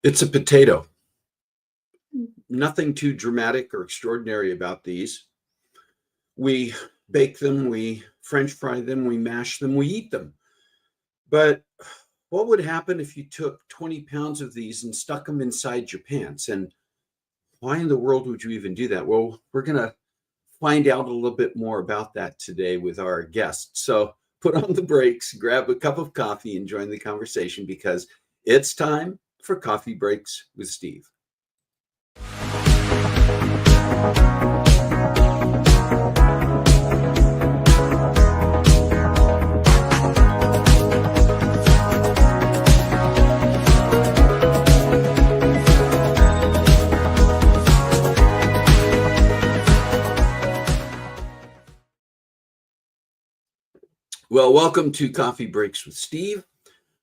It's a potato. Nothing too dramatic or extraordinary about these. We bake them, we French fry them, we mash them, we eat them. But what would happen if you took 20 pounds of these and stuck them inside your pants? And why in the world would you even do that? Well, we're going to find out a little bit more about that today with our guest. So put on the brakes, grab a cup of coffee, and join the conversation because it's time for Coffee Breaks with Steve. Well, welcome to Coffee Breaks with Steve.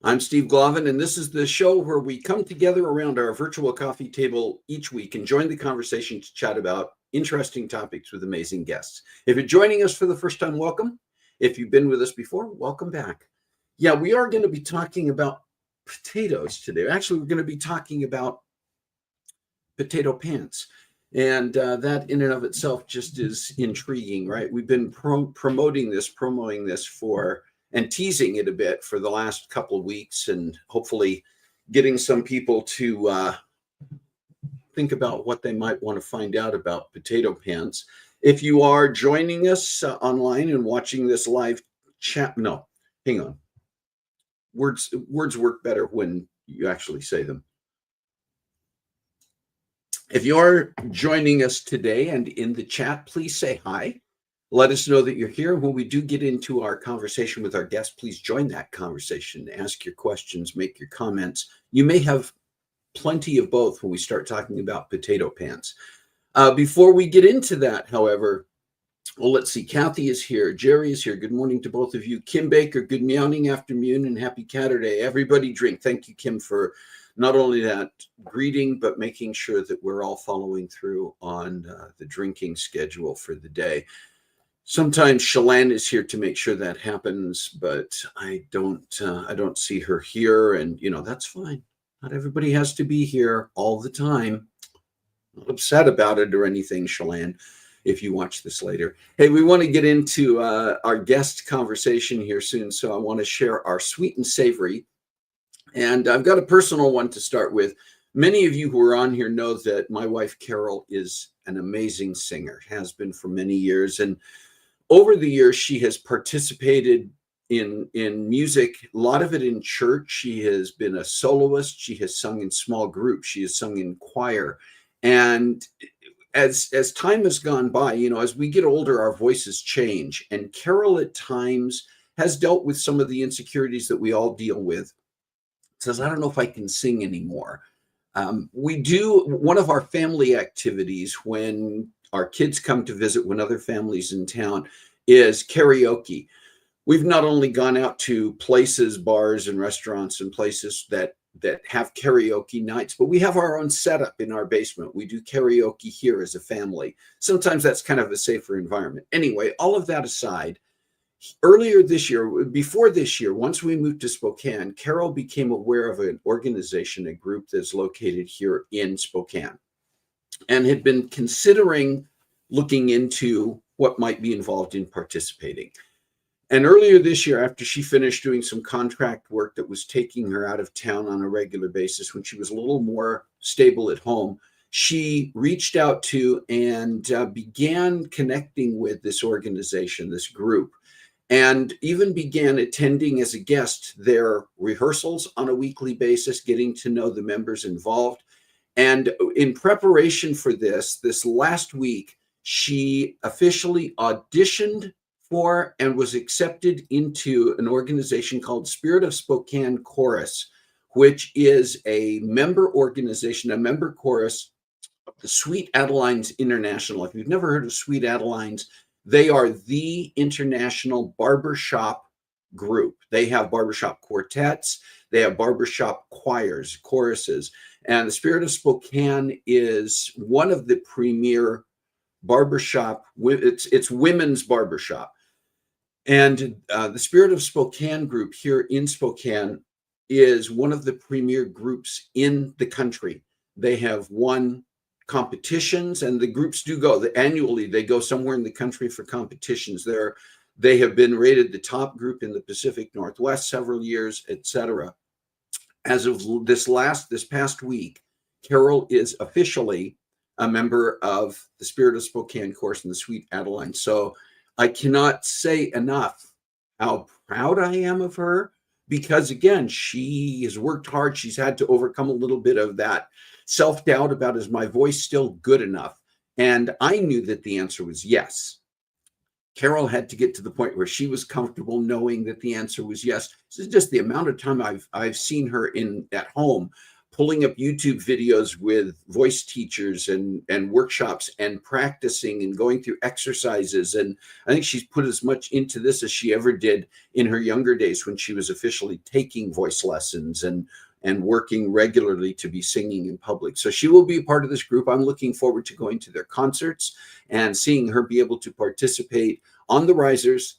I'm Steve Glavin, and this is the show where we come together around our virtual coffee table each week and join the conversation to chat about interesting topics with amazing guests. If you're joining us for the first time, welcome. If you've been with us before, welcome back. Yeah, we are going to be talking about potatoes today. Actually, we're going to be talking about potato pants. And that in and of itself just is intriguing, right? We've been promoting this for and teasing it a bit for the last couple of weeks and hopefully getting some people to think about what they might want to find out about potato pants. If you are joining us online and watching this live chat, no, hang on. words work better when you actually say them. If you're joining us today and in the chat, please say hi. Let us know that you're here. When we do get into our conversation with our guest, please join that conversation. Ask your questions, make your comments. You may have plenty of both when we start talking about potato pans. Before we get into that, however, well, let's see. Kathy is here. Jerry is here. Good morning to both of you. Kim Baker, good meowing afternoon and happy Catterday. Everybody drink. Thank you, Kim, for not only that greeting, but making sure that we're all following through on the drinking schedule for the day. Sometimes Shalane is here to make sure that happens, but I don't see her here, and that's fine. Not everybody has to be here all the time. I'm not upset about it or anything, Shalane, if you watch this later. Hey, we want to get into our guest conversation here soon, so I want to share our sweet and savory. And I've got a personal one to start with. Many of you who are on here know that my wife, Carol, is an amazing singer, has been for many years. And over the years, she has participated in music, a lot of it in church. She has been a soloist. She has sung in small groups. She has sung in choir. And as time has gone by, as we get older, our voices change. And Carol at times has dealt with some of the insecurities that we all deal with. Says, I don't know if I can sing anymore. We do one of our family activities when our kids come to visit, when other families in town, is karaoke. We've not only gone out to places, bars and restaurants and places that have karaoke nights, but we have our own setup in our basement. We do karaoke here as a family. Sometimes that's kind of a safer environment. Anyway, all of that aside, earlier this year, before this year, once we moved to Spokane, Carol became aware of an organization, a group that's located here in Spokane, and had been considering looking into what might be involved in participating. And earlier this year, after she finished doing some contract work that was taking her out of town on a regular basis, when she was a little more stable at home, she reached out to and began connecting with this organization, this group, and even began attending as a guest their rehearsals on a weekly basis, getting to know the members involved. And in preparation for this last week, she officially auditioned for and was accepted into an organization called Spirit of Spokane Chorus, which is a member organization, a member chorus of the Sweet Adelines International. If you've never heard of Sweet Adelines, they are the international barbershop group. They have barbershop quartets, they have barbershop choirs, choruses, and the Spirit of Spokane is one of the premier barbershop. It's women's barbershop. And the Spirit of Spokane group here in Spokane is one of the premier groups in the country. They have won competitions, and the groups do go annually. They go somewhere in the country for competitions. They have been rated the top group in the Pacific Northwest several years, etc. As of this past week, Carol is officially a member of the Spirit of Spokane course in the Sweet Adeline. So I cannot say enough how proud I am of her, because again, she has worked hard. She's had to overcome a little bit of that self-doubt about, is my voice still good enough? And I knew that the answer was yes. Carol had to get to the point where she was comfortable knowing that the answer was yes. This is just the amount of time I've seen her at home, pulling up YouTube videos with voice teachers and workshops and practicing and going through exercises. And I think she's put as much into this as she ever did in her younger days when she was officially taking voice lessons and working regularly to be singing in public. So she will be a part of this group. I'm looking forward to going to their concerts and seeing her be able to participate on the risers,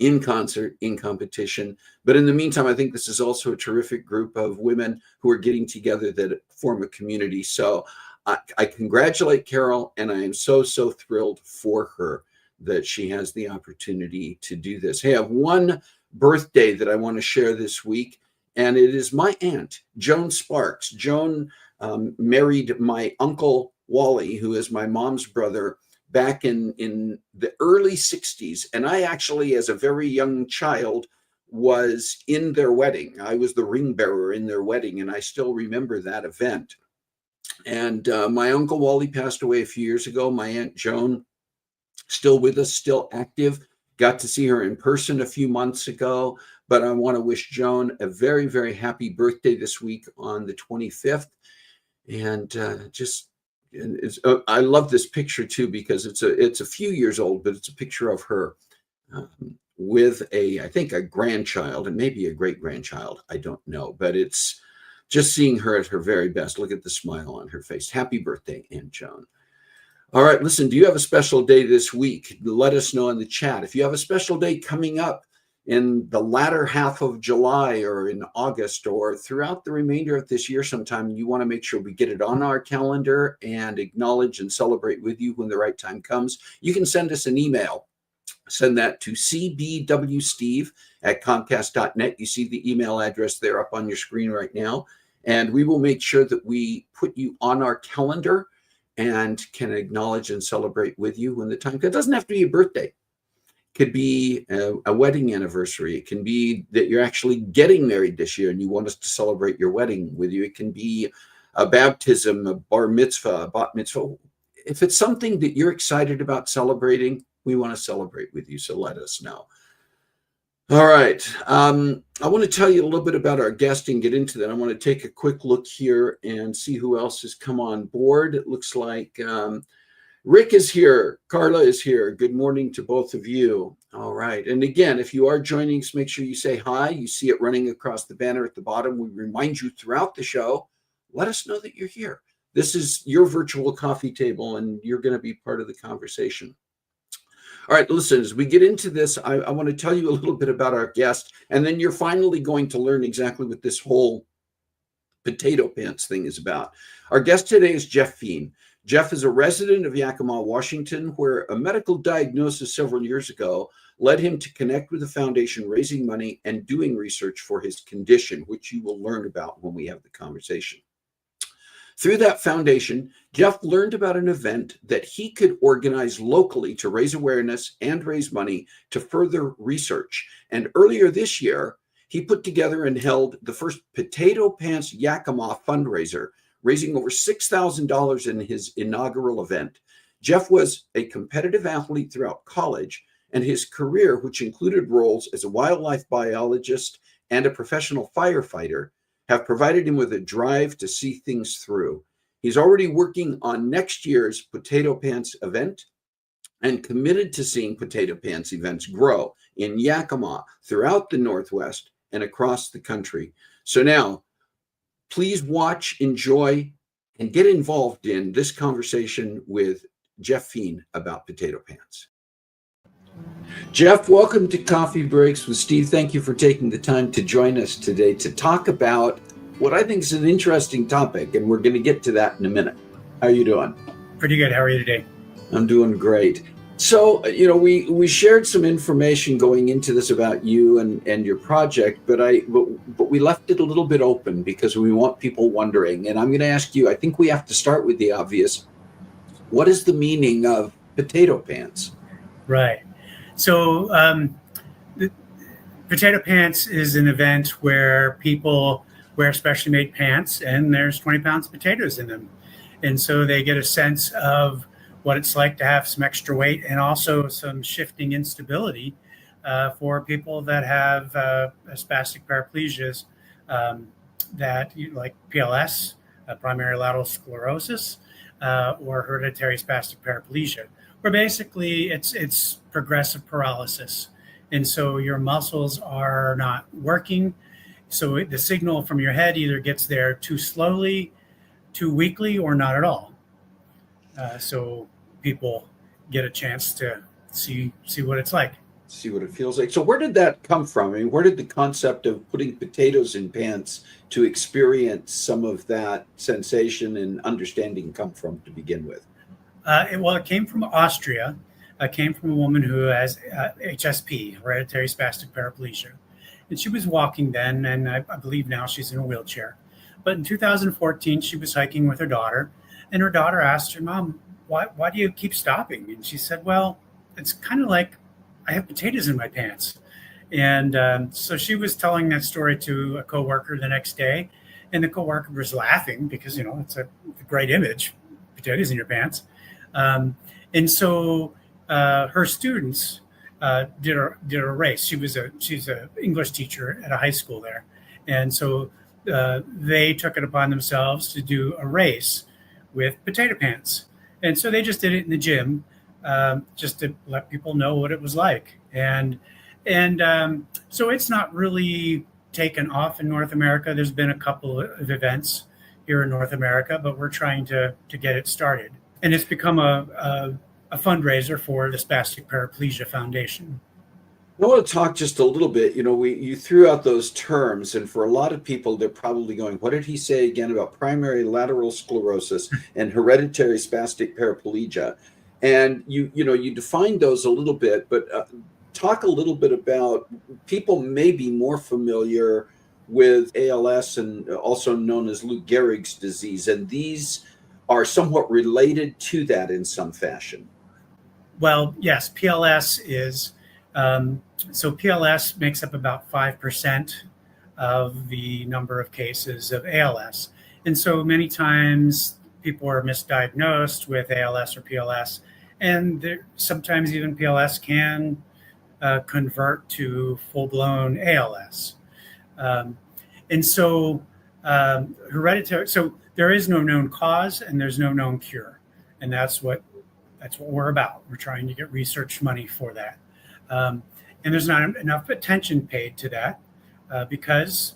in concert, in competition. But in the meantime, I think this is also a terrific group of women who are getting together that form a community. So I congratulate Carol, and I am so thrilled for her that she has the opportunity to do this. Hey, I have one birthday that I want to share this week, and it is my aunt, Joan Sparks. Joan married my uncle, Wally, who is my mom's brother, back in the early 60s. And I actually, as a very young child, was in their wedding. I was the ring bearer in their wedding, and I still remember that event. And my Uncle Wally passed away a few years ago. My Aunt Joan, still with us, still active. Got to see her in person a few months ago. But I want to wish Joan a very, very happy birthday this week on the 25th. And I love this picture too, because it's a few years old, but it's a picture of her with I think a grandchild, and maybe a great grandchild. I don't know, but it's just seeing her at her very best. Look at the smile on her face. Happy birthday, Aunt Joan. All right, listen, do you have a special day this week? Let us know in the chat. If you have a special day coming up in the latter half of July or in August or throughout the remainder of this year sometime, you want to make sure we get it on our calendar and acknowledge and celebrate with you when the right time comes, you can send us an email. Send that to cbwsteve@comcast.net. You see the email address there up on your screen right now. And we will make sure that we put you on our calendar and can acknowledge and celebrate with you when the time comes. It doesn't have to be a birthday. It could be a wedding anniversary. It can be that you're actually getting married this year and you want us to celebrate your wedding with you. It can be a baptism, a bar mitzvah, a bat mitzvah. If it's something that you're excited about celebrating, we want to celebrate with you, so let us know. All right. I want to tell you a little bit about our guest and get into that. I want to take a quick look here and see who else has come on board. It looks like Rick is here. Carla is here. Good morning to both of you. All right. And again, if you are joining us, make sure you say hi. You see it running across the banner at the bottom. We remind you throughout the show, let us know that you're here. This is your virtual coffee table, and you're going to be part of the conversation. All right, listen, as we get into this, I want to tell you a little bit about our guest, and then you're finally going to learn exactly what this whole potato pants thing is about. Our guest today is Jeff Feen. Jeff is a resident of Yakima, Washington, where a medical diagnosis several years ago led him to connect with the foundation, raising money and doing research for his condition, which you will learn about when we have the conversation. Through that foundation, Jeff learned about an event that he could organize locally to raise awareness and raise money to further research. And earlier this year, he put together and held the first Potato Pants Yakima fundraiser, raising over $6,000 in his inaugural event. Jeff was a competitive athlete throughout college, and his career, which included roles as a wildlife biologist and a professional firefighter, have provided him with a drive to see things through. He's already working on next year's Potato Pants event and committed to seeing Potato Pants events grow in Yakima, throughout the Northwest, and across the country. So now, please watch, enjoy, and get involved in this conversation with Jeff Feen about Potato Pants. Jeff, welcome to Coffee Breaks with Steve. Thank you for taking the time to join us today to talk about what I think is an interesting topic, and we're going to get to that in a minute. How are you doing? Pretty good. How are you today? I'm doing great. So, we shared some information going into this about you and your project, but we left it a little bit open because we want people wondering. And I'm going to ask you, I think we have to start with the obvious. What is the meaning of Potato Pants? Right. So the Potato Pants is an event where people wear specially made pants and there's 20 pounds of potatoes in them. And so they get a sense of what it's like to have some extra weight and also some shifting instability for people that have spastic paraplegias that like PLS, primary lateral sclerosis, or hereditary spastic paraplegia, where basically it's progressive paralysis. And so your muscles are not working. So the signal from your head either gets there too slowly, too weakly, or not at all. So people get a chance to see what it's like. See what it feels like. So where did that come from? I mean, where did the concept of putting potatoes in pants to experience some of that sensation and understanding come from to begin with? It came from Austria. It came from a woman who has HSP, hereditary spastic paraplegia. And she was walking then, and I believe now she's in a wheelchair. But in 2014, she was hiking with her daughter, and her daughter asked her, "Mom, why do you keep stopping?" And she said, "Well, it's kind of like I have potatoes in my pants." And so she was telling that story to a coworker the next day, and the coworker was laughing because it's a great image, potatoes in your pants. Um, and so her students did a race. She's a English teacher at a high school there, and so they took it upon themselves to do a race with potato pants. And so they just did it in the gym, just to let people know what it was like. And so it's not really taken off in North America. There's been a couple of events here in North America, but we're trying to get it started. And it's become a fundraiser for the Spastic Paraplegia Foundation. I want to talk just a little bit. You threw out those terms, and for a lot of people, they're probably going, "What did he say again about primary lateral sclerosis and hereditary spastic paraplegia?" And you defined those a little bit, but talk a little bit about, people may be more familiar with ALS and also known as Lou Gehrig's disease, and these are somewhat related to that in some fashion. Well, yes, PLS is so PLS makes up about 5% of the number of cases of ALS. And so many times people are misdiagnosed with ALS or PLS, and sometimes even PLS can convert to full-blown ALS. And so hereditary, so there is no known cause and there's no known cure. And that's what we're about. We're trying to get research money for that. And there's not enough attention paid to that because,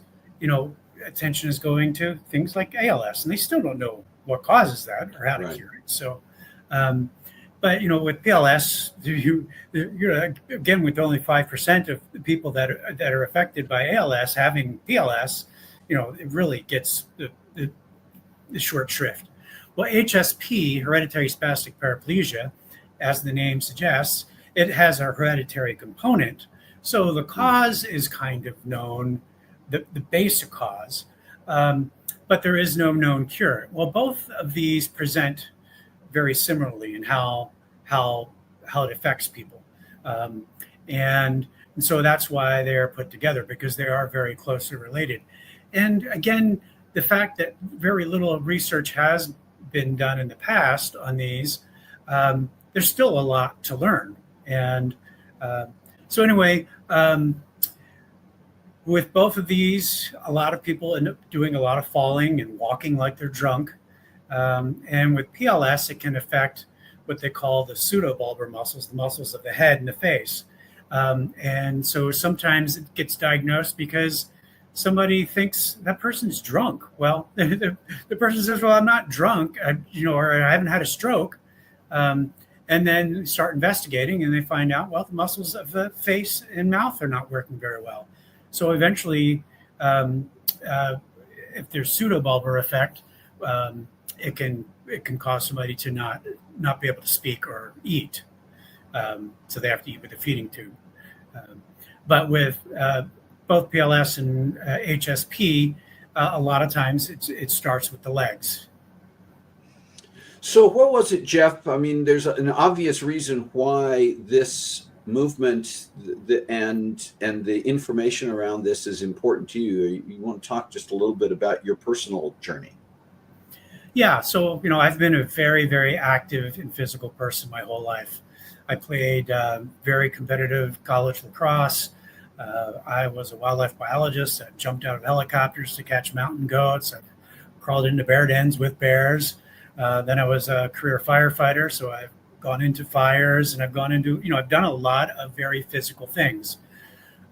attention is going to things like ALS, and they still don't know what causes that or how to cure it. So, but with PLS, you're again, with only 5% of the people that are affected by ALS having PLS, it really gets the short shrift. Well, HSP, hereditary spastic paraplegia, as the name suggests, it has a hereditary component. So the cause is kind of known, the basic cause, but there is no known cure. Well, both of these present very similarly in how it affects people. And so that's why they are put together, because they are very closely related. And again, the fact that very little research has been done in the past on these, there's still a lot to learn. And so anyway, with both of these, a lot of people end up doing a lot of falling and walking like they're drunk. And with PLS, it can affect what they call the pseudobulbar muscles, the muscles of the head and the face. And so sometimes it gets diagnosed because somebody thinks that person's drunk. Well, the person says, "Well, I'm not drunk, or I haven't had a stroke." And then start investigating, and they find out, well, the muscles of the face and mouth are not working very well. So eventually, if there's pseudobulbar effect, it can cause somebody to not be able to speak or eat. So they have to eat with a feeding tube. But with both PLS and HSP, a lot of times it starts with the legs. So what was it, Jeff? I mean, there's an obvious reason why this movement and the information around this is important to you. You want to talk just a little bit about your personal journey? Yeah, so I've been a very, very active and physical person my whole life. I played very competitive college lacrosse. I was a wildlife biologist. I jumped out of helicopters to catch mountain goats. I crawled into bear dens with bears. Then I was a career firefighter, so I've gone into fires, and I've gone into, I've done a lot of very physical things.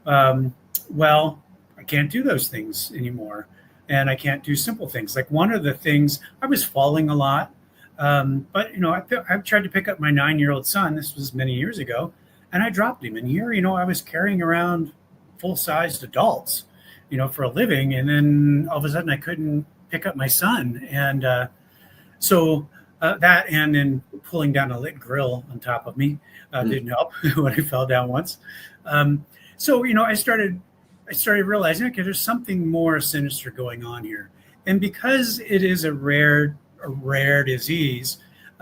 Well, I can't do those things anymore, and I can't do simple things. Like one of the things, I was falling a lot, but I've tried to pick up my 9-year-old son. This was many years ago, and I dropped him. And here, I was carrying around full-sized adults, for a living, and then all of a sudden I couldn't pick up my son, and so that, and then pulling down a lit grill on top of me didn't help when I fell down once. So I started realizing, okay, there's something more sinister going on here, and because it is a rare disease,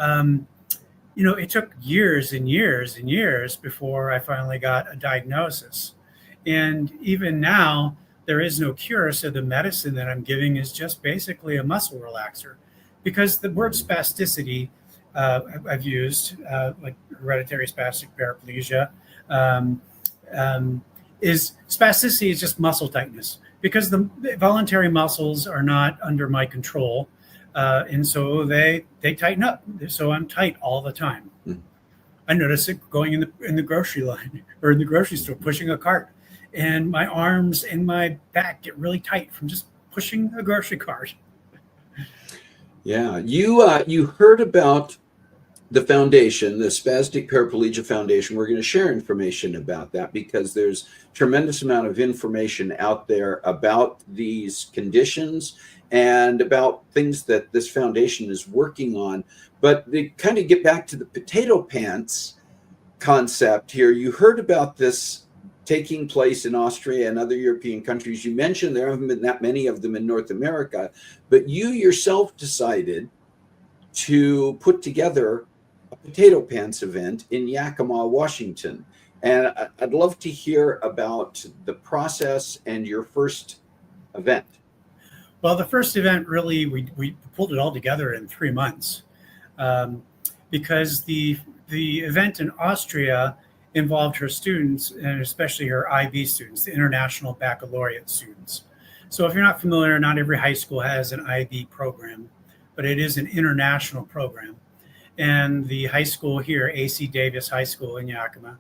it took years and years and years before I finally got a diagnosis. And even now, there is no cure. So the medicine that I'm giving is just basically a muscle relaxer, because the word spasticity I've used, like hereditary spastic paraplegia, um, um, is spasticity is just muscle tightness, because the voluntary muscles are not under my control, and so they tighten up. So I'm tight all the time. Mm. I notice it going in the grocery line or in the grocery store, pushing a cart, and my arms and my back get really tight from just pushing a grocery cart. Yeah, you heard about the foundation, the Spastic Paraplegia Foundation. We're going to share information about that because there's tremendous amount of information out there about these conditions and about things that this foundation is working on. But they kind of get back to the potato pants concept here. You heard about this taking place in Austria and other European countries. You mentioned there haven't been that many of them in North America, but you yourself decided to put together a potato pants event in Yakima, Washington. And I'd love to hear about the process and your first event. Well, the first event, really, we pulled it all together in 3 months, um, because the event in Austria involved her students, and especially her IB students, the International Baccalaureate students. So if you're not familiar, not every high school has an IB program, but it is an international program. And the high school here, AC Davis High School in Yakima,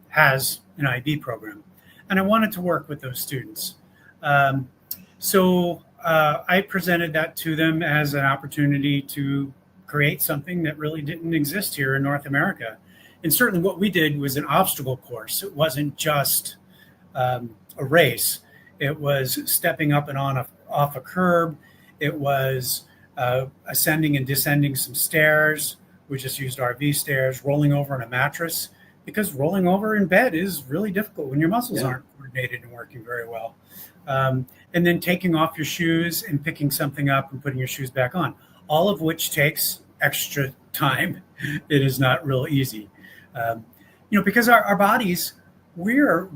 has an IB program. And I wanted to work with those students. So I presented that to them as an opportunity to create something that really didn't exist here in North America. And certainly what we did was an obstacle course. It wasn't just a race. It was stepping up and off a curb. It was ascending and descending some stairs. We just used RV stairs, rolling over on a mattress, because rolling over in bed is really difficult when your muscles aren't coordinated and working very well. And then taking off your shoes and picking something up and putting your shoes back on, all of which takes extra time. It is not real easy. Because our bodies, we're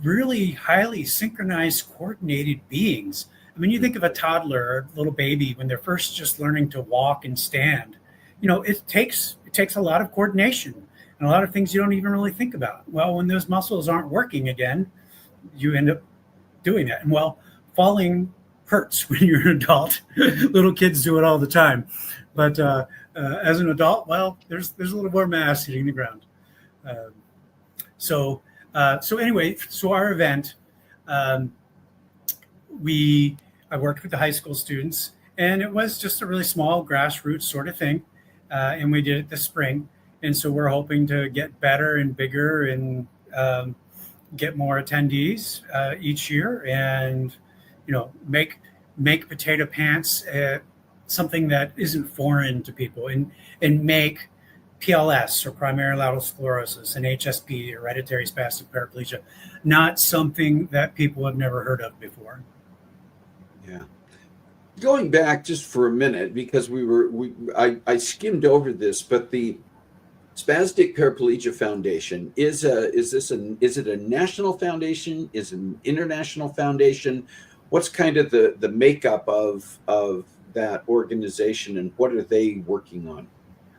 really highly synchronized, coordinated beings. I mean, you think of a toddler or little baby when they're first just learning to walk and stand. It takes a lot of coordination and a lot of things you don't even really think about. Well, when those muscles aren't working again, you end up doing that. And well, falling hurts when you're an adult. Little kids do it all the time, but as an adult, well, there's a little more mass hitting the ground. So anyway, so our event, I worked with the high school students, and it was just a really small grassroots sort of thing, and we did it this spring. And so we're hoping to get better and bigger and get more attendees each year, and make potato pants something that isn't foreign to people, and make PLS, or primary lateral sclerosis, and HSP, hereditary spastic paraplegia, not something that people have never heard of before. Yeah. Going back just for a minute, because I skimmed over this, but the Spastic Paraplegia Foundation is it a national foundation? Is it an international foundation? What's kind of the makeup of that organization, and what are they working on?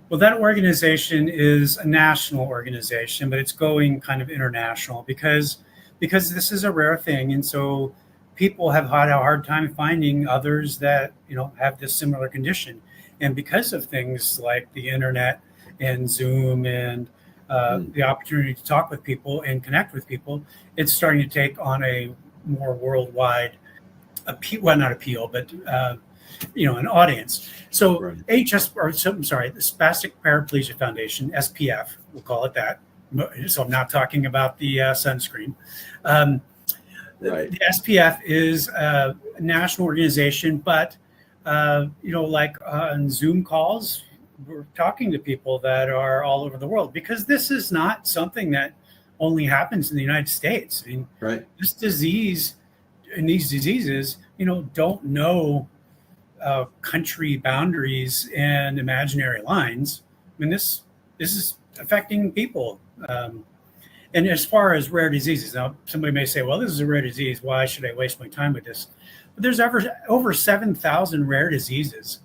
Well, that organization is a national organization, but it's going kind of international because this is a rare thing, and so people have had a hard time finding others that have this similar condition, and because of things like the internet and Zoom and the opportunity to talk with people and connect with people, it's starting to take on a more worldwide appeal. Well, not appeal, but an audience. So Right. the Spastic Paraplegia Foundation, SPF, we'll call it that. So I'm not talking about the sunscreen. Right. The SPF is a national organization, but like on Zoom calls, we're talking to people that are all over the world, because this is not something that only happens in the United States. I mean, Right. this disease and these diseases, don't know country boundaries and imaginary lines. I mean, this is affecting people, And as far as rare diseases, now somebody may say, well, this is a rare disease. Why should I waste my time with this? But there's over 7,000 rare diseases.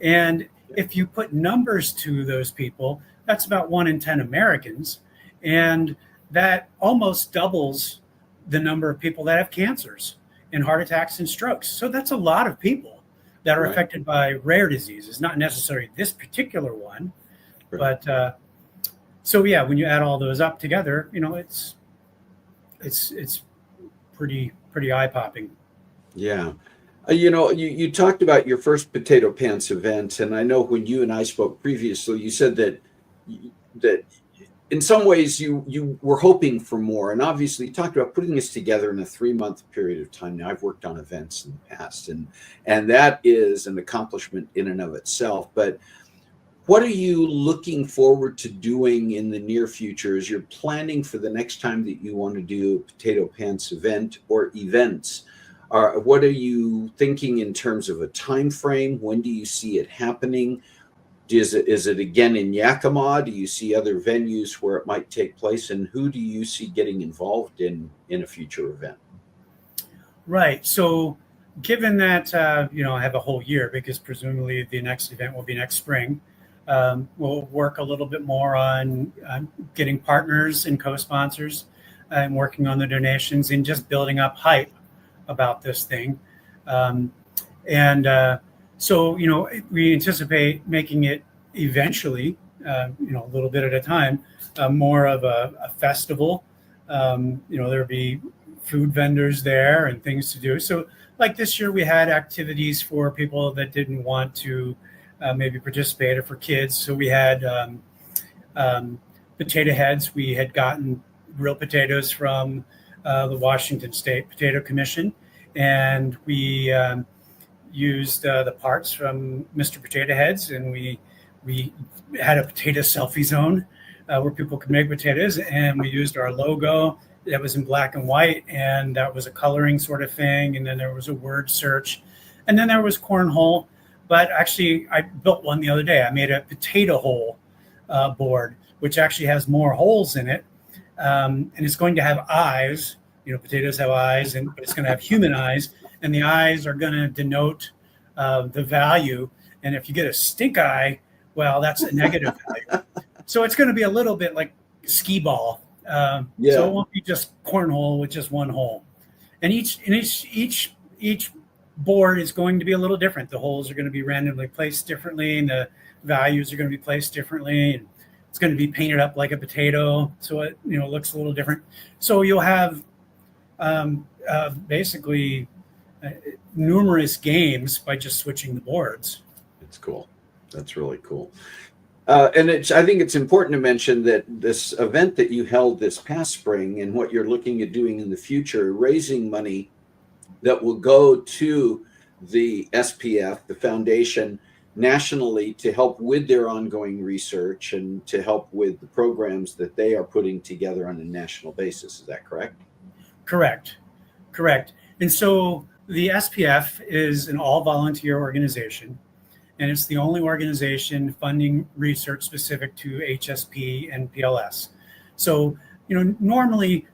And if you put numbers to those people, that's about 1 in 10 Americans. And that almost doubles the number of people that have cancers and heart attacks and strokes. So that's a lot of people that are affected by rare diseases, not necessarily this particular one, but so yeah, when you add all those up together, it's pretty eye popping. Yeah. You talked about your first Potato Pants event, and I know when you and I spoke previously, you said that in some ways you were hoping for more, and obviously you talked about putting this together in a 3-month period of time. Now, I've worked on events in the past, and that is an accomplishment in and of itself. But what are you looking forward to doing in the near future as you're planning for the next time that you want to do a Potato Pants event or events? What are you thinking in terms of a time frame? When do you see it happening? Is it again in Yakima? Do you see other venues where it might take place? And who do you see getting involved in a future event? Right. So given that, I have a whole year, because presumably the next event will be next spring, we'll work a little bit more on getting partners and co-sponsors and working on the donations and just building up hype about this thing. So, we anticipate making it eventually, a little bit at a time, more of a festival. There'll be food vendors there and things to do. So like this year, we had activities for people that didn't want to maybe participate, or for kids. So we had potato heads. We had gotten real potatoes from the Washington State Potato Commission, and we used the parts from Mr. Potato Heads, and we had a potato selfie zone where people could make potatoes, and we used our logo that was in black and white, and that was a coloring sort of thing, and then there was a word search, and then there was cornhole. But actually, I built one the other day. I made a potato hole board, which actually has more holes in it, and it's going to have eyes. Potatoes have eyes, but it's going to have human eyes, and the eyes are going to denote the value. And if you get a stink eye, well, that's a negative value. So it's going to be a little bit like skee ball. So it won't be just cornhole with just one hole. And each board is going to be a little different. The holes are going to be randomly placed differently, and the values are going to be placed differently. And it's going to be painted up like a potato, so it looks a little different. So you'll have basically numerous games by just switching the boards. That's cool. That's really cool. And I think it's important to mention that this event that you held this past spring, and what you're looking at doing in the future, raising money that will go to the SPF, the foundation, nationally, to help with their ongoing research and to help with the programs that they are putting together on a national basis. Is that correct? Correct. And so the SPF is an all-volunteer organization, and it's the only organization funding research specific to HSP and PLS. So, normally,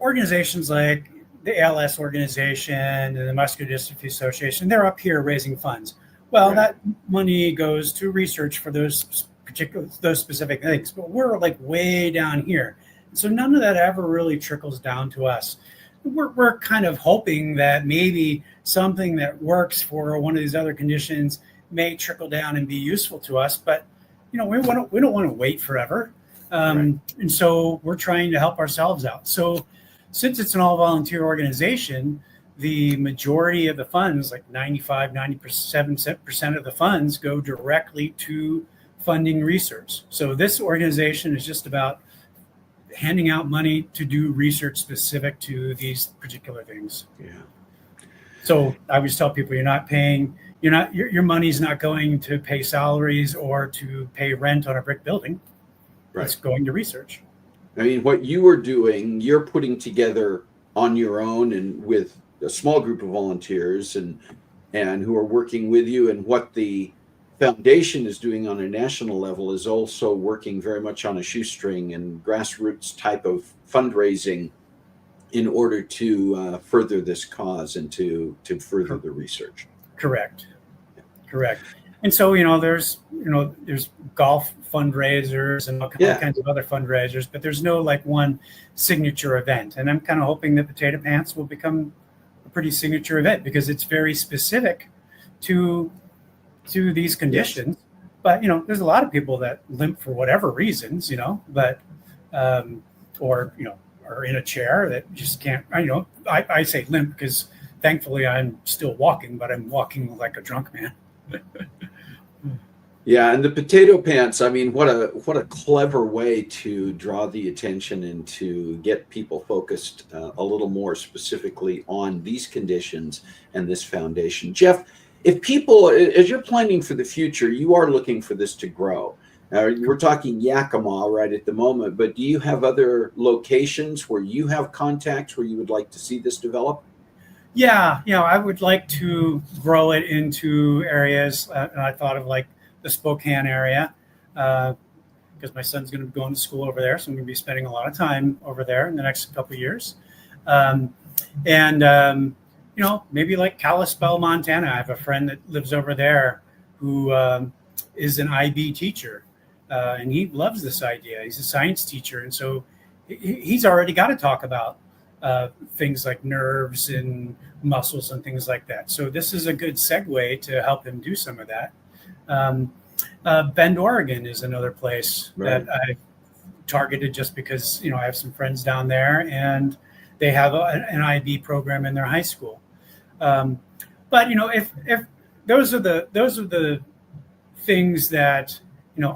organizations like the ALS organization and the Muscular Dystrophy Association, they're up here raising funds. Well, that money goes to research for those specific things, but we're like way down here. So none of that ever really trickles down to us. We're kind of hoping that maybe something that works for one of these other conditions may trickle down and be useful to us, but we don't want to wait forever. And so we're trying to help ourselves out. So since it's an all-volunteer organization, the majority of the funds, like 97% of the funds, go directly to funding research. So this organization is just about handing out money to do research specific to these particular things. Yeah. So I always tell people, your money's not going to pay salaries or to pay rent on a brick building. Right. It's going to research. I mean, what you are doing, you're putting together on your own and with a small group of volunteers and who are working with you, and what the foundation is doing on a national level is also working very much on a shoestring and grassroots type of fundraising in order to further this cause and to further the research. Correct. Correct. And so, there's golf fundraisers and all kinds of other fundraisers, but there's no like one signature event. And I'm kind of hoping that Potato Pants will become a pretty signature event because it's very specific to these conditions. Yes. But, there's a lot of people that limp for whatever reasons, but, or, are in a chair that just can't, I say limp because thankfully I'm still walking, but I'm walking like a drunk man. Yeah, and the Potato Pants, I mean, what a clever way to draw the attention and to get people focused a little more specifically on these conditions and this foundation. Jeff, if people, as you're planning for the future, you are looking for this to grow. We're talking Yakima right at the moment, but do you have other locations where you have contacts where you would like to see this develop? Yeah, I would like to grow it into areas. And I thought of like the Spokane area because my son's going to be going to school over there, so I'm going to be spending a lot of time over there in the next couple of years. Maybe like Kalispell, Montana. I have a friend that lives over there who is an IB teacher. And he loves this idea. He's a science teacher. And so he's already got to talk about things like nerves and muscles and things like that. So this is a good segue to help him do some of that. Bend, Oregon is another place that I targeted just because, I have some friends down there and they have an IB program in their high school. But, if those are the things that,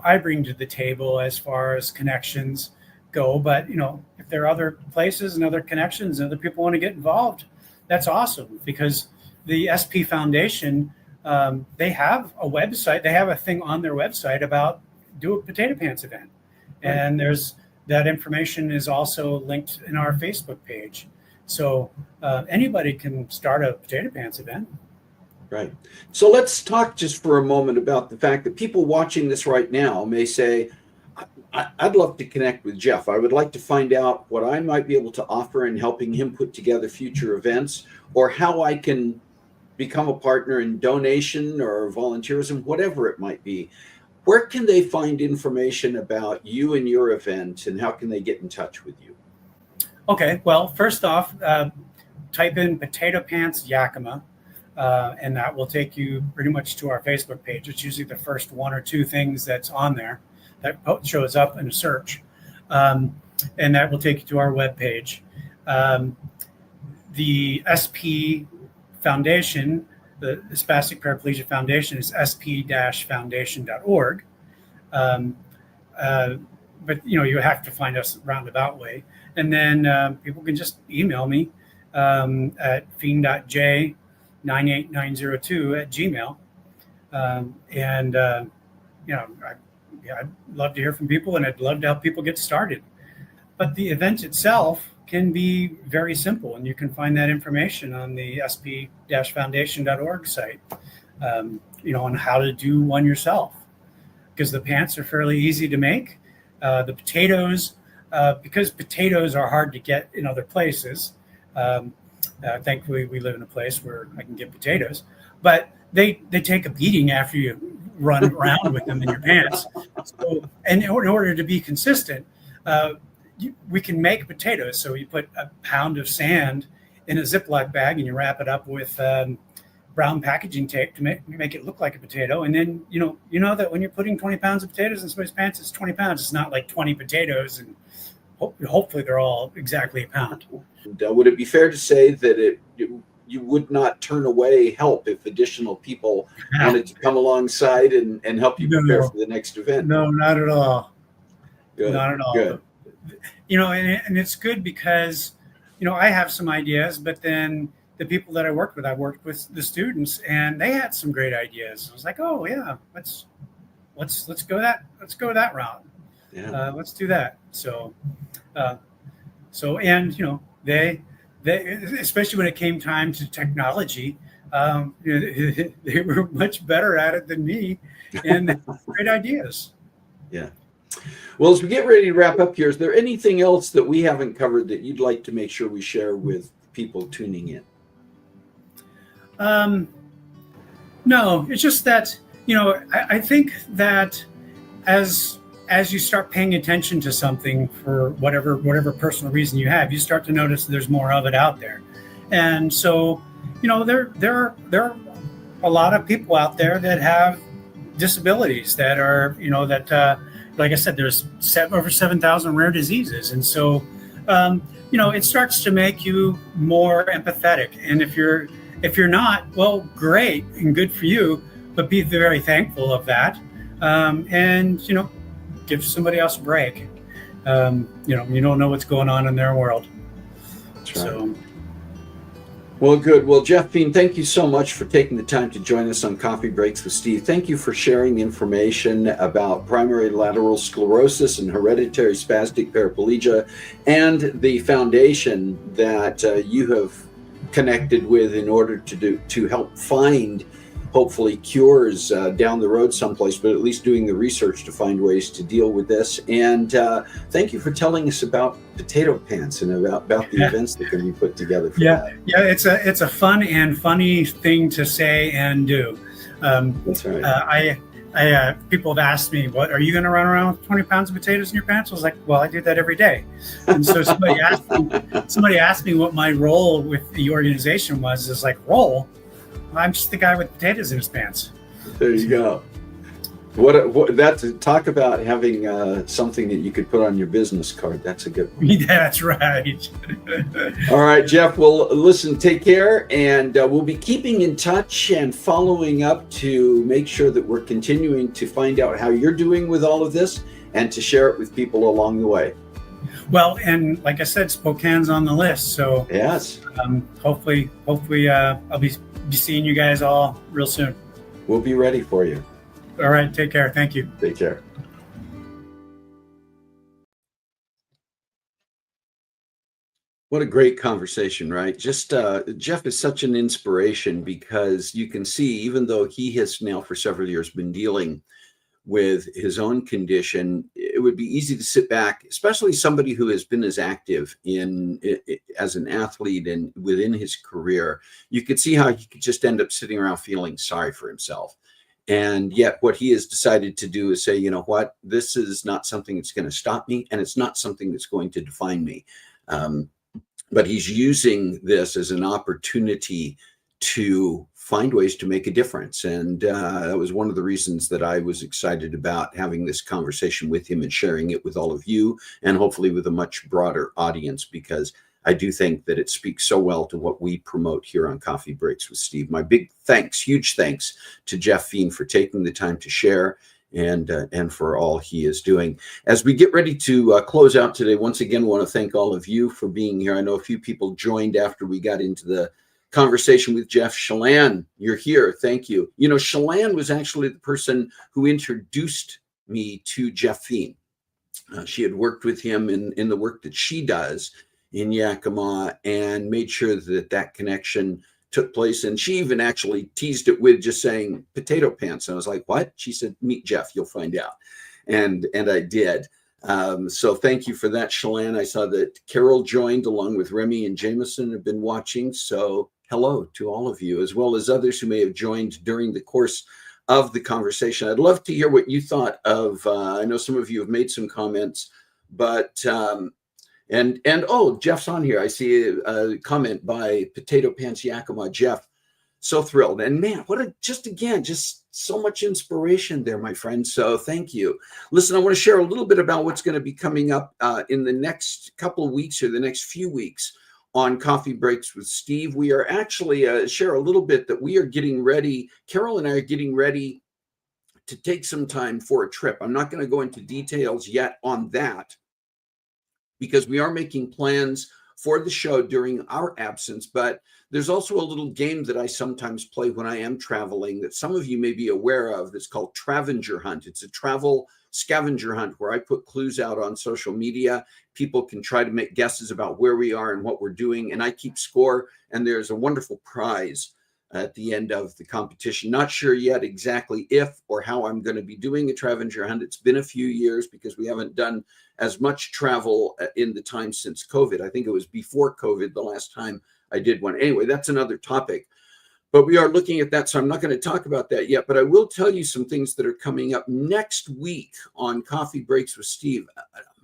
I bring to the table as far as connections go. But, if there are other places and other connections and other people want to get involved, that's awesome because the SP Foundation, they have a website. They have a thing on their website about do a Potato Pants event. And there's that information is also linked in our Facebook page. So anybody can start a Potato Pants event. Right. So let's talk just for a moment about the fact that people watching this right now may say, I'd love to connect with Jeff. I would like to find out what I might be able to offer in helping him put together future events or how I can become a partner in donation or volunteerism, whatever it might be. Where can they find information about you and your event and how can they get in touch with you? Okay. Well, first off, type in Potato Pants Yakima. And that will take you pretty much to our Facebook page. It's usually the first one or two things that's on there that shows up in a search. And that will take you to our webpage. The SP Foundation, the Spastic Paraplegia Foundation is sp-foundation.org. But, you have to find us roundabout way. And then people can just email me at feen.j98902@gmail. I'd love to hear from people and I'd love to help people get started. But the event itself can be very simple, and you can find that information on the sp-foundation.org site, on how to do one yourself. Because the pants are fairly easy to make. The potatoes, because potatoes are hard to get in other places, thankfully, we live in a place where I can get potatoes, but they take a beating after you run around with them in your pants. So, and in order to be consistent, we can make potatoes. So you put a pound of sand in a Ziploc bag and you wrap it up with brown packaging tape to make it look like a potato. And then, you know that when you're putting 20 pounds of potatoes in somebody's pants, it's 20 pounds. It's not like 20 potatoes and hopefully they're all exactly a pound. Would it be fair to say that you would not turn away help if additional people wanted to come alongside and help you prepare for the next event? No, not at all. Good. Not at all. Good. And it's good because, I have some ideas, but then the people that I worked with the students, and they had some great ideas. I was like, oh yeah, let's go that route. Yeah. Let's do that. So they especially when it came time to technology, They were much better at it than me, and they had great ideas. Yeah. Well, as we get ready to wrap up here, is there anything else that we haven't covered that you'd like to make sure we share with people tuning in? Um, no, it's just that I think that as as you start paying attention to something for whatever personal reason you have, you start to notice there's more of it out there, and so there are a lot of people out there that have disabilities that are like I said, there's over 7,000 rare diseases, and so it starts to make you more empathetic. And if you're not, well, great and good for you, but be very thankful of that, and give somebody else a break. You don't know what's going on in their world. That's right. So, well, good. Well, Jeff Feen, thank you so much for taking the time to join us on Coffee Breaks with Steve. Thank you for sharing the information about primary lateral sclerosis and hereditary spastic paraplegia and the foundation that you have connected with in order to help find hopefully cures down the road someplace, but at least doing the research to find ways to deal with this. And thank you for telling us about potato pants and about the events that can be put together for that. Yeah, it's a fun and funny thing to say and do. That's right. People have asked me, "What are you going to run around with 20 pounds of potatoes in your pants?" I was like, "Well, I do that every day." And so somebody asked me what my role with the organization was. It's like, role? I'm just the guy with potatoes in his pants. There you go. What that's talk about having something that you could put on your business card. That's a good one. Yeah, that's right. All right, Jeff. Well, listen, take care, and we'll be keeping in touch and following up to make sure that we're continuing to find out how you're doing with all of this and to share it with people along the way. Well, and like I said, Spokane's on the list, so yes. Hopefully, I'll be seeing you guys all real soon. We'll be ready for you. All right, take care. Thank you. Take care. What a great conversation, right? Just Jeff is such an inspiration because you can see, even though he has now for several years been dealing with his own condition, it would be easy to sit back, especially somebody who has been as active as an athlete and within his career. You could see how he could just end up sitting around feeling sorry for himself. And yet what he has decided to do is say, you know what, this is not something that's going to stop me, and it's not something that's going to define me. But he's using this as an opportunity to find ways to make a difference. And that was one of the reasons that I was excited about having this conversation with him and sharing it with all of you, and hopefully with a much broader audience, because I do think that it speaks so well to what we promote here on Coffee Breaks with Steve. My big thanks, huge thanks to Jeff Feen for taking the time to share and for all he is doing. As we get ready to close out today, once again, want to thank all of you for being here. I know a few people joined after we got into the conversation with Jeff. Shalane, you're here. Thank you. Shalane was actually the person who introduced me to Jeff Feen. She had worked with him in the work that she does in Yakima and made sure that connection took place. And she even actually teased it with just saying potato pants. And I was like, what? She said, meet Jeff, you'll find out. And I did. So thank you for that, Shalane. I saw that Carol joined along with Remy and Jameson have been watching. So hello to all of you, as well as others who may have joined during the course of the conversation. I'd love to hear what you thought of, I know some of you have made some comments, but oh, Jeff's on here. I see a comment by Potato Pants Yakima. Jeff, so thrilled. And man, just so much inspiration there, my friend. So thank you. Listen, I want to share a little bit about what's going to be coming up in the next couple of weeks or the next few weeks on Coffee Breaks with Steve. We are actually share a little bit that we are getting ready. Carol and I are getting ready to take some time for a trip. I'm not going to go into details yet on that, because we are making plans for the show during our absence. But there's also a little game that I sometimes play when I am traveling that some of you may be aware of that's called Travenger Hunt. It's a travel scavenger hunt where I put clues out on social media. People can try to make guesses about where we are and what we're doing, and I keep score, and there's a wonderful prize at the end of the competition. Not sure yet exactly if or how I'm going to be doing a Travenger hunt. It's been a few years because we haven't done as much travel in the time since COVID. I think it was before COVID the last time I did one. Anyway, that's another topic. But we are looking at that, so I'm not going to talk about that yet. But I will tell you some things that are coming up next week on Coffee Breaks with Steve.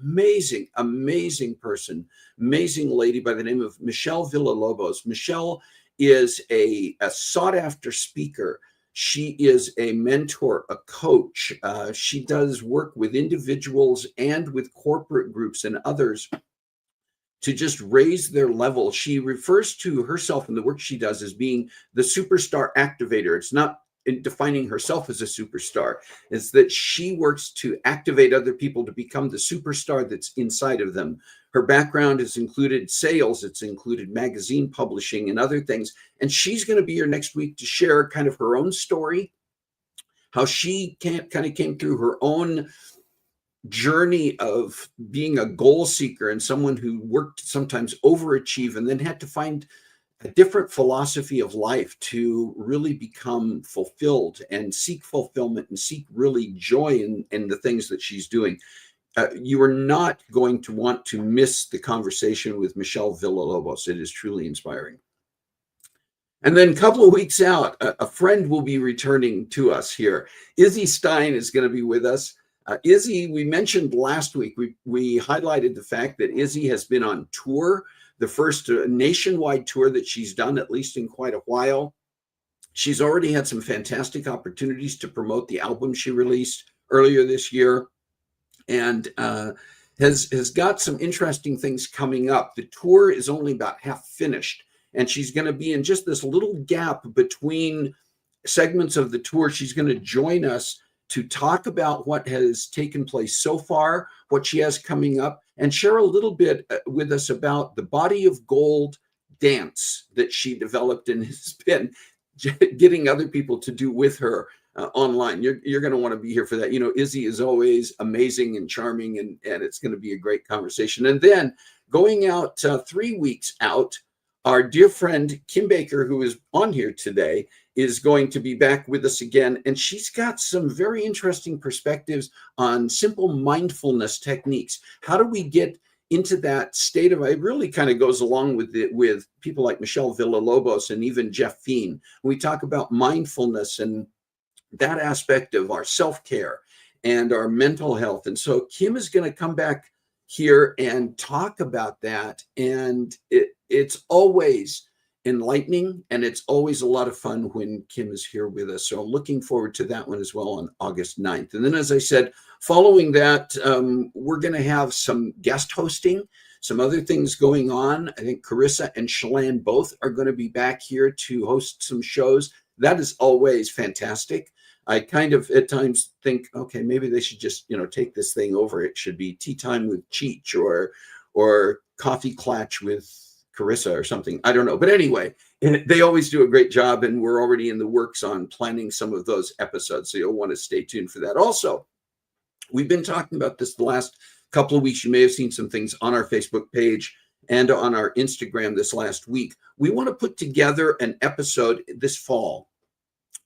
Amazing, amazing person, amazing lady by the name of Michelle Villalobos. Michelle is a sought-after speaker. She is a mentor, a coach. She does work with individuals and with corporate groups and others to just raise their level. She refers to herself in the work she does as being the superstar activator. It's not in defining herself as a superstar. It's that she works to activate other people to become the superstar that's inside of them. Her background has included sales, it's included magazine publishing and other things. And she's going to be here next week to share kind of her own story, how she kind of came through her own journey of being a goal seeker and someone who worked sometimes overachieve and then had to find a different philosophy of life to really become fulfilled and seek fulfillment and seek really joy in the things that she's doing. You are not going to want to miss the conversation with Michelle Villalobos. It is truly inspiring. And then a couple of weeks out, a friend will be returning to us here. Izzy Stein is going to be with us. Izzy, we mentioned last week, we highlighted the fact that Izzy has been on tour, the first nationwide tour that she's done, at least in quite a while. She's already had some fantastic opportunities to promote the album she released earlier this year, and has got some interesting things coming up. The tour is only about half finished, and she's going to be in just this little gap between segments of the tour. She's going to join us to talk about what has taken place so far, what she has coming up, and share a little bit with us about the Body of Gold dance that she developed and has been getting other people to do with her online. You're going to want to be here for that. You know, Izzy is always amazing and charming, and it's going to be a great conversation. And then going out 3 weeks out, our dear friend Kim Baker, who is on here today, is going to be back with us again. And she's got some very interesting perspectives on simple mindfulness techniques. How do we get into that state of, it really kind of goes along with it with people like Michelle Villalobos and even Jeff Feen. We talk about mindfulness and that aspect of our self-care and our mental health. And so Kim is going to come back here and talk about that. And it's always enlightening, and it's always a lot of fun when Kim is here with us. So I'm looking forward to that one as well on August 9th. And then, as I said, following that, we're going to have some guest hosting, some other things going on. I think Carissa and Shalane both are going to be back here to host some shows. That is always fantastic. I kind of at times think, okay, maybe they should just, take this thing over. It should be Tea Time with Cheech or Coffee Clatch with Carissa or something. I don't know. But anyway, they always do a great job, and we're already in the works on planning some of those episodes. So you'll want to stay tuned for that. Also, we've been talking about this the last couple of weeks. You may have seen some things on our Facebook page and on our Instagram this last week. We want to put together an episode this fall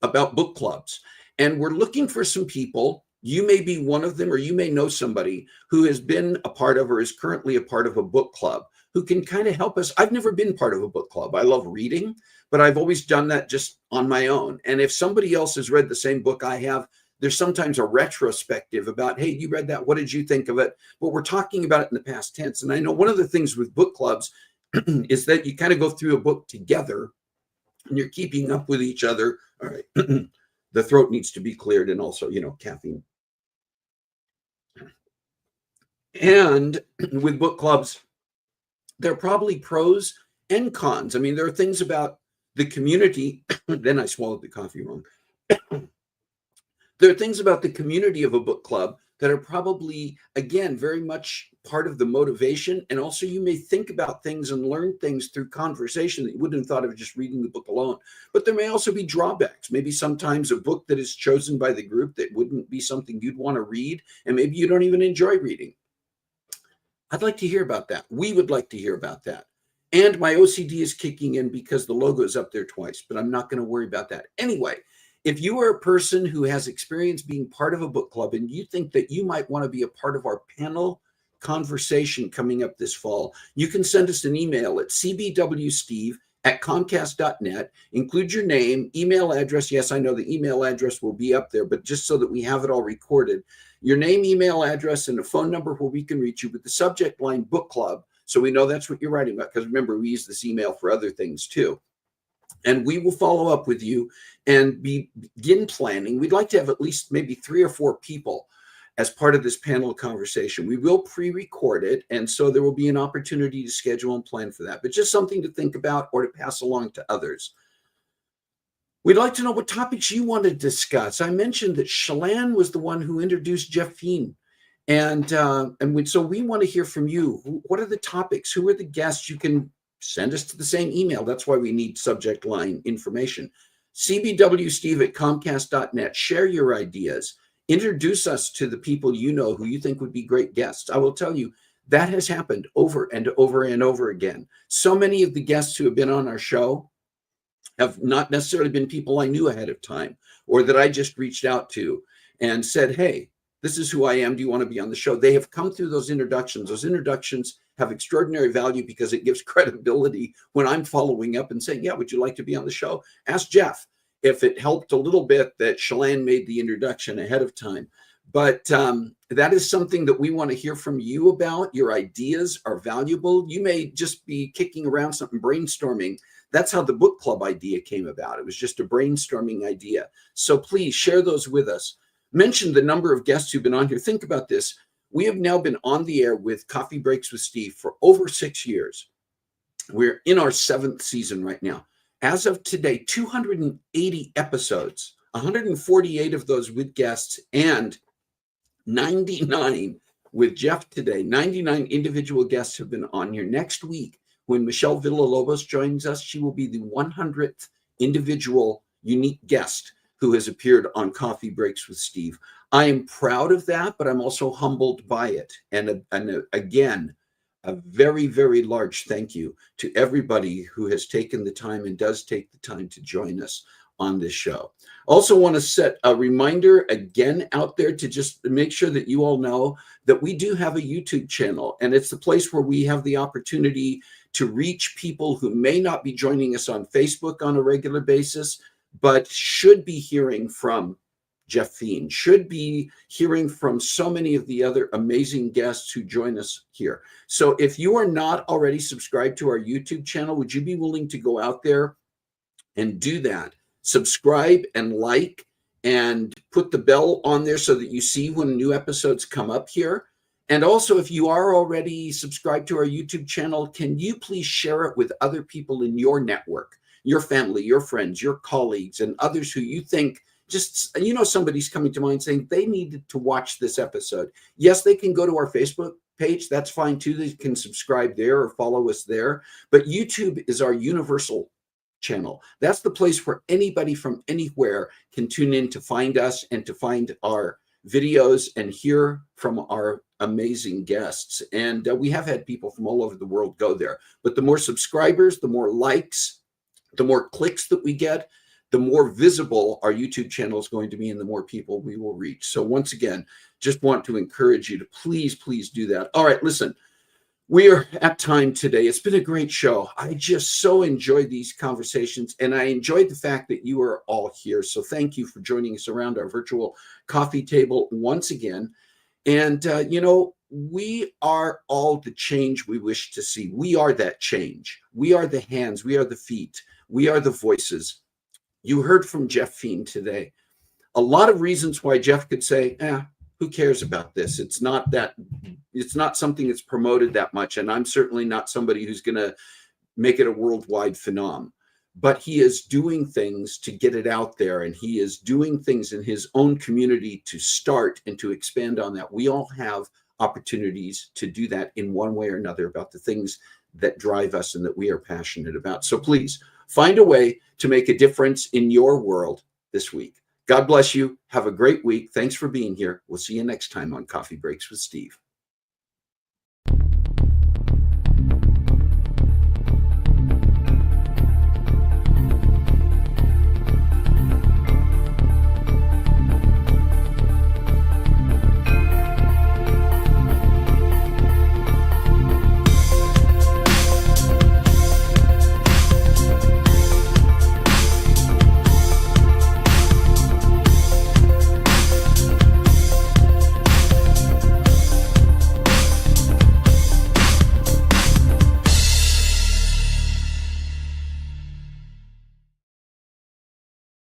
about book clubs. And we're looking for some people. You may be one of them, or you may know somebody who has been a part of or is currently a part of a book club who can kind of help us. I've never been part of a book club. I love reading, but I've always done that just on my own. And if somebody else has read the same book I have, there's sometimes a retrospective about, hey, you read that. What did you think of it? But we're talking about it in the past tense. And I know one of the things with book clubs is that you kind of go through a book together and you're keeping up with each other. All right. The throat needs to be cleared, and also, caffeine. And with book clubs, there are probably pros and cons. I mean, there are things about the community. Then I swallowed the coffee wrong. There are things about the community of a book club that are probably, again, very much part of the motivation. And also you may think about things and learn things through conversation that you wouldn't have thought of just reading the book alone. But there may also be drawbacks. Maybe sometimes a book that is chosen by the group that wouldn't be something you'd want to read, and maybe you don't even enjoy reading. I'd like to hear about that. We would like to hear about that. And my OCD is kicking in because the logo is up there twice, but I'm not going to worry about that. Anyway, if you are a person who has experience being part of a book club and you think that you might want to be a part of our panel conversation coming up this fall, you can send us an email at cbwsteve@comcast.net. Include your name, email address. Yes, I know the email address will be up there, but just so that we have it all recorded, your name, email address, and a phone number where we can reach you with the subject line book club. So we know that's what you're writing about, because remember, we use this email for other things too. And we will follow up with you and begin planning. We'd like to have at least maybe 3 or 4 people as part of this panel conversation. We will pre-record it, and so there will be an opportunity to schedule and plan for that, but just something to think about or to pass along to others. We'd like to know what topics you want to discuss. I mentioned that Shalane was the one who introduced Jeff Feen. And so we want to hear from you. What are the topics? Who are the guests? You can send us to the same email. That's why we need subject line information. cbwsteve@comcast.net. Share your ideas. Introduce us to the people you know who you think would be great guests. I will tell you, that has happened over and over and over again. So many of the guests who have been on our show have not necessarily been people I knew ahead of time or that I just reached out to and said, hey, this is who I am. Do you want to be on the show? They have come through those introductions. Those introductions have extraordinary value because it gives credibility when I'm following up and saying, yeah, would you like to be on the show? Ask Jeff if it helped a little bit that Shalane made the introduction ahead of time. But that is something that we want to hear from you about. Your ideas are valuable. You may just be kicking around something, brainstorming. That's how the book club idea came about. It was just a brainstorming idea. So please share those with us. Mention the number of guests who've been on here. Think about this. We have now been on the air with Coffee Breaks with Steve for over 6 years. We're in our 7th season right now. As of today, 280 episodes, 148 of those with guests, and 99 with Jeff today. 99 individual guests have been on here. Next week, when Michelle Villalobos joins us, she will be the 100th individual unique guest who has appeared on Coffee Breaks with Steve. I am proud of that, but I'm also humbled by it. And again, a very, very large thank you to everybody who has taken the time and does take the time to join us on this show. Also want to set a reminder again out there to just make sure that you all know that we do have a YouTube channel, and it's the place where we have the opportunity to reach people who may not be joining us on Facebook on a regular basis, but should be hearing from Jeff Feen, should be hearing from so many of the other amazing guests who join us here. So if you are not already subscribed to our YouTube channel, would you be willing to go out there and do that? Subscribe and like and put the bell on there so that you see when new episodes come up here. And also, if you are already subscribed to our YouTube channel, can you please share it with other people in your network? Your family, your friends, your colleagues, and others who you think just, somebody's coming to mind saying they needed to watch this episode. Yes, they can go to our Facebook page. That's fine too. They can subscribe there or follow us there. But YouTube is our universal channel. That's the place where anybody from anywhere can tune in to find us and to find our videos and hear from our amazing guests. And we have had people from all over the world go there. But the more subscribers, the more likes, the more clicks that we get, the more visible our YouTube channel is going to be and the more people we will reach. So once again, just want to encourage you to please, please do that. All right, listen, we are at time today. It's been a great show. I just so enjoyed these conversations, and I enjoyed the fact that you are all here. So thank you for joining us around our virtual coffee table once again. And, we are all the change we wish to see. We are that change. We are the hands. We are the feet. We are the voices. You heard from Jeff Feen today. A lot of reasons why Jeff could say, who cares about this? It's not something that's promoted that much. And I'm certainly not somebody who's going to make it a worldwide phenomenon. But he is doing things to get it out there, and he is doing things in his own community to start and to expand on that. We all have opportunities to do that in one way or another about the things that drive us and that we are passionate about. So please find a way to make a difference in your world this week. God bless you. Have a great week. Thanks for being here. We'll see you next time on Coffee Breaks with Steve.